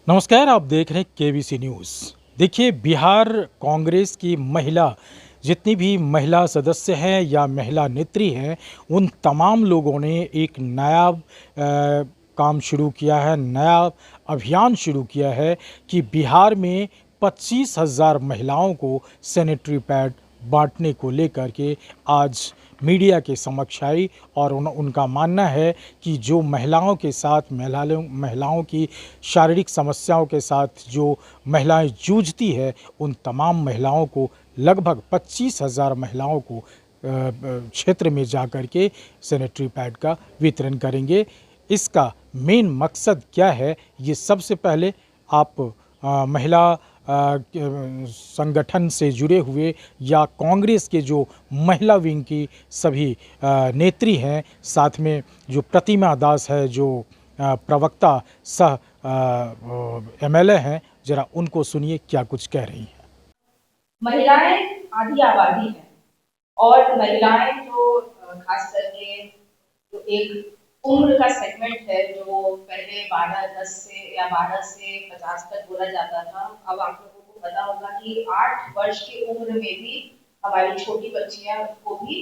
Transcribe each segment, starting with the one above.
नमस्कार, आप देख रहे हैं केबीसी न्यूज़। देखिए, बिहार कांग्रेस की जितनी भी महिला सदस्य हैं या महिला नेत्री हैं, उन तमाम लोगों ने एक नया काम शुरू किया है, नया अभियान शुरू किया है कि बिहार में 25,000 महिलाओं को सैनिटरी पैड बांटने को लेकर के आज मीडिया के समक्ष आई। और उनका मानना है कि जो महिलाओं के साथ महिलाओं की शारीरिक समस्याओं के साथ जो महिलाएं जूझती है, उन तमाम महिलाओं को, लगभग 25,000 महिलाओं को क्षेत्र में जा कर के सैनिटरी पैड का वितरण करेंगे। इसका मेन मकसद क्या है, ये सबसे पहले आप महिला संगठन से जुड़े हुए या कांग्रेस के जो महिला विंग की सभी नेत्री हैं, साथ में जो प्रतिमा दास है, जो प्रवक्ता सह एमएलए हैं, जरा उनको सुनिए क्या कुछ कह रही हैं। महिलाएं आधी आबादी है और महिलाएं जो खास करके जो एक उम्र का सेगमेंट है, जो पहले 12-10 से या 12 से 50 तक बोला जाता था, अब आप लोगों को पता होगा कि 8 वर्ष की उम्र में भी हमारी छोटी बच्चियां को भी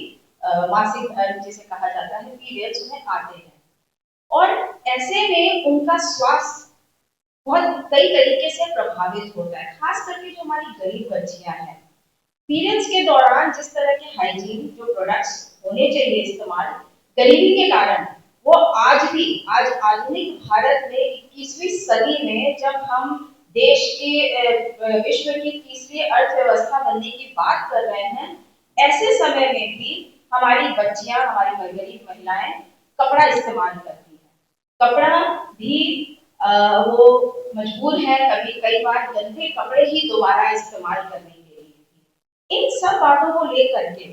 मासिक धर्म जिसे कहा जाता है, पीरियड्स उन्हें आते हैं। और ऐसे में उनका स्वास्थ्य बहुत कई तरीके से प्रभावित होता है, खास करके जो हमारी गरीब बच्चियां हैं। पीरियड्स के दौरान जिस तरह के हाइजीन जो प्रोडक्ट्स होने चाहिए इस्तेमाल, गरीबी के कारण वो आज आधुनिक भारत में 21वीं सदी में जब हम देश की विश्व की तीसरी अर्थव्यवस्था बनने की बात कर रहे हैं, ऐसे समय में भी हमारी बच्चियां, हमारी गरीब महिलाएं कपड़ा इस्तेमाल करती हैं। कपड़ा भी वो मजबूर है कभी कई बार गंदे कपड़े ही दोबारा इस्तेमाल करने के लिए। इन सब बातों को लेकर के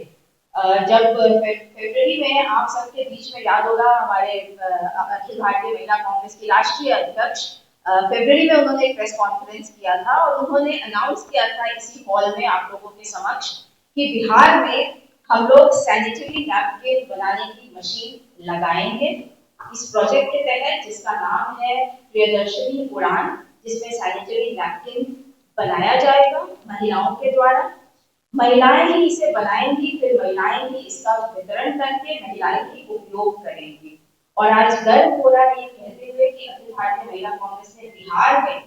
जब फरवरी में आप सबके बीच में याद होगा, हमारे अखिल भारतीय महिला कांग्रेस की राष्ट्रीय अध्यक्ष फरवरी में उन्होंने एक प्रेस कॉन्फ्रेंस किया था और उन्होंने अनाउंस किया था इसी हॉल में आप लोगों के समक्ष कि बिहार में हम लोग सैनिटरी नैपकिन बनाने की मशीन लगाएंगे। इस प्रोजेक्ट के तहत, जिसका नाम है प्रियदर्शनी उड़ान, जिसमें सैनिटरी नैपकिन बनाया जाएगा महिलाओं के द्वारा। महिलाएं ही इसे बनाएंगी, फिर महिलाएं ही इसका वितरण करके महिलाएं ही उपयोग करेंगी। और आज गर्व हो रहा है ये कहते हुए कि अखिल भारतीय महिला कांग्रेस ने बिहार में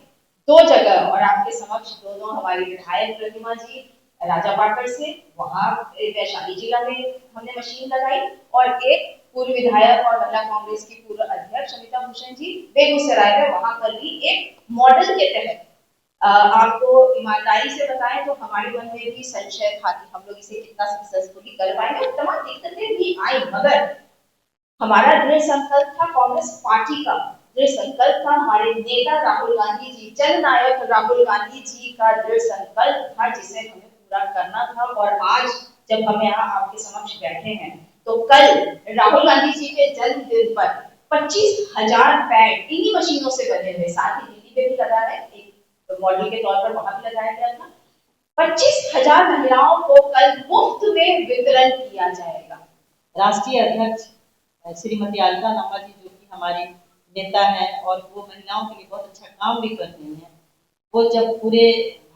2 जगह, और आपके समक्ष दोनों हमारी विधायक प्रतिमा जी राजापाटन से, वहां वैशाली जिला में हमने मशीन लगाई, और एक पूर्व विधायक और महिला कांग्रेस की पूर्व अध्यक्ष अमिता भूषण जी बेगूसराय में, वहां पर भी एक मॉडल के तहत आपको ईमानदारी से बताएं तो हमारे मन में भी संशय था कि हम लोग इसे कितना सक्सेसफुली कर पाएंगे। तमाम दिक्कतें भी आई, मगर हमारा दृढ़ संकल्प था, कांग्रेस पार्टी का दृढ़ संकल्प था, हमारे नेता राहुल गांधी जी, जननायक राहुल गांधी जी का दृढ़ संकल्प था, जिसे हमें पूरा करना था। और आज जब हम यहाँ आपके समक्ष बैठे हैं, तो कल राहुल गांधी जी के जन्मदिन पर 25,000 पैड इन्हीं मशीनों से बने हुए, साथ ही दिल्ली में भी लगा है, एक मॉडल के तौर पर वहां भी लगाया गया था। 25,000 महिलाओं को कल मुफ्त में वितरण किया जाएगा। राष्ट्रीय अध्यक्ष श्रीमती अलका नम्मा जी, जो कि हमारी नेता हैं और वो महिलाओं के लिए बहुत अच्छा काम भी कर रही हैं, वो जब पूरे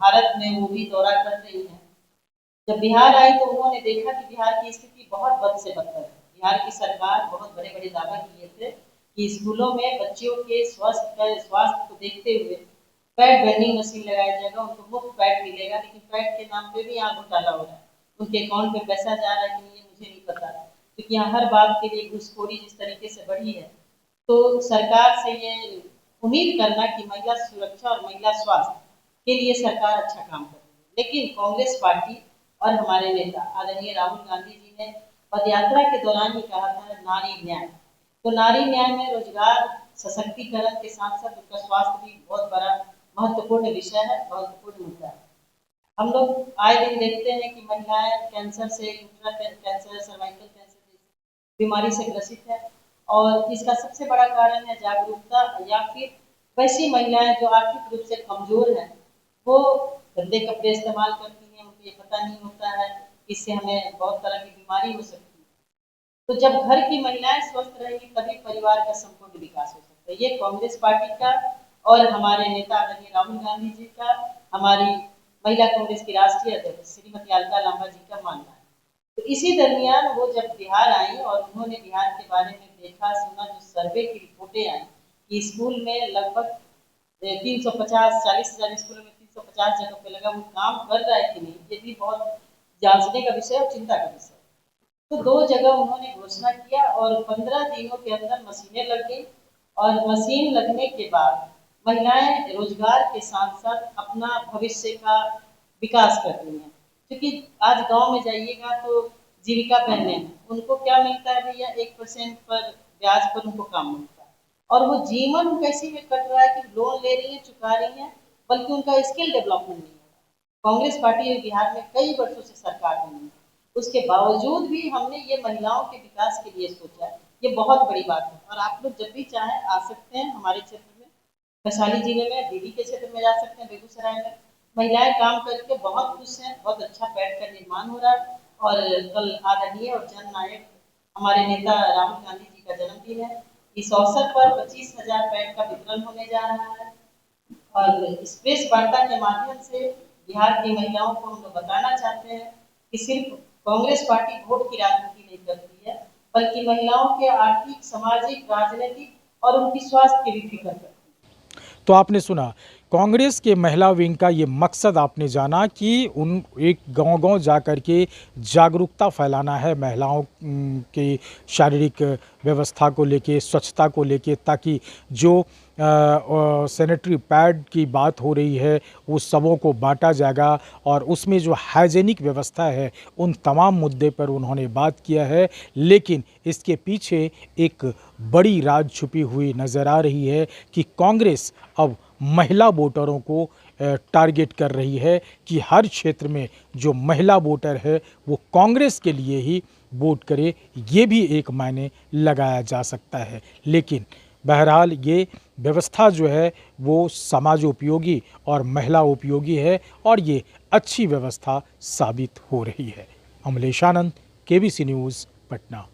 भारत में वो भी दौरा कर रही हैं, जब बिहार आई तो उन्होंने देखा कि बिहार की स्थिति बहुत बद से बदतर है। बिहार की सरकार बहुत बड़े बड़े दावा किए थे कि स्कूलों में बच्चियों के स्वास्थ्य को देखते हुए पैड वेंडिंग मशीन लगाया जाएगा, उनको मुफ्त पैड मिलेगा, लेकिन पैड के नाम पे भी यहाँ घोटाला हो रहा है। उनके अकाउंट में पैसा जा रहा है कि नहीं, मुझे नहीं पता, क्योंकि यहाँ हर बात के लिए घूसखोरी जिस तरीके से बढ़ी है, तो सरकार से ये उम्मीद करना कि महिला सुरक्षा और महिला स्वास्थ्य के लिए सरकार अच्छा काम कर रही है। लेकिन कांग्रेस पार्टी और हमारे नेता आदरणीय राहुल गांधी जी ने पदयात्रा के दौरान ही कहा था नारी न्याय। तो नारी न्याय में रोजगार, सशक्तिकरण के साथ साथ उनका स्वास्थ्य भी बहुत बड़ा महत्वपूर्ण विषय है, महत्वपूर्ण मुद्दा है। हम लोग आए दिन देखते हैं कि महिलाएं कैंसर से, कैंसर, सर्वाइकल कैंसर जैसी बीमारी से ग्रसित है, और इसका सबसे बड़ा कारण है जागरूकता, या फिर वैसी महिलाएं जो आर्थिक रूप से कमजोर हैं, वो गंदे कपड़े इस्तेमाल करती हैं, उनको ये पता नहीं होता है इससे हमें बहुत तरह की बीमारी हो सकती है। तो जब घर की महिलाएं स्वस्थ रहेंगी तभी परिवार का संपूर्ण विकास हो सकता है। ये कांग्रेस पार्टी का और हमारे नेता आदरणीय राहुल गांधी जी का, हमारी महिला कांग्रेस की राष्ट्रीय अध्यक्ष श्रीमती अलका लांबा जी का मानना है। तो इसी दरमियान वो जब बिहार आई और उन्होंने बिहार के बारे में देखा सुना, जो सर्वे की रिपोर्टें आई कि स्कूल में लगभग 350 40,000 स्कूलों में 350 जगह पे लगा, वो काम कर रहा है कि नहीं, ये भी बहुत जांचने का विषय और चिंता का विषय। तो 2 जगह उन्होंने घोषणा किया और 15 दिनों के अंदर मशीनें लग गई और मशीन लगने के बाद महिलाएं रोजगार के साथ साथ अपना भविष्य का विकास कर रही हैं। क्योंकि आज गांव में जाइएगा तो जीविका बहनें हैं, उनको क्या मिलता है भैया, 1% पर ब्याज पर उनको काम मिलता है और वो जीवन उनका इसी में कट रहा है कि लोन ले रही है, चुका रही है, बल्कि उनका स्किल डेवलपमेंट नहीं हो रहा। कांग्रेस पार्टी बिहार में कई वर्षों से सरकार बनी है, उसके बावजूद भी हमने ये महिलाओं के विकास के लिए सोचा। ये बहुत बड़ी बात है और आप लोग जब भी चाहें आ सकते हैं हमारे क्षेत्र में, वैशाली जिले में, दीदी के क्षेत्र में जा सकते हैं, बेगूसराय में। महिलाएं काम करके बहुत खुश हैं, बहुत अच्छा पैड का निर्माण हो रहा है और कल आदरणीय और जननायक हमारे नेता राहुल गांधी जी का जन्मदिन है। इस अवसर पर 25,000 पैड का वितरण होने जा रहा है और इस प्रेस वार्ता के माध्यम से बिहार की महिलाओं को हम लोग बताना चाहते हैं कि सिर्फ कांग्रेस पार्टी वोट की राजनीति नहीं करती है, बल्कि महिलाओं के आर्थिक, सामाजिक, राजनीतिक और उनकी स्वास्थ्य की भी फिक्र करती है। तो आपने सुना कांग्रेस के महिला विंग का ये मकसद आपने जाना कि उन एक गांव-गांव जाकर के जागरूकता फैलाना है महिलाओं की शारीरिक व्यवस्था को लेके, स्वच्छता को लेके, ताकि जो सैनिटरी पैड की बात हो रही है वो सबों को बांटा जाएगा और उसमें जो हाइजीनिक व्यवस्था है उन तमाम मुद्दे पर उन्होंने बात किया है। लेकिन इसके पीछे एक बड़ी राज छुपी हुई नज़र आ रही है कि कांग्रेस अब महिला वोटरों को टारगेट कर रही है कि हर क्षेत्र में जो महिला वोटर है वो कांग्रेस के लिए ही वोट करे। ये भी एक मायने लगाया जा सकता है, लेकिन बहरहाल ये व्यवस्था जो है वो समाजोपयोगी और महिला उपयोगी है और ये अच्छी व्यवस्था साबित हो रही है। अमलेश आनंद, केबीसी न्यूज़, पटना।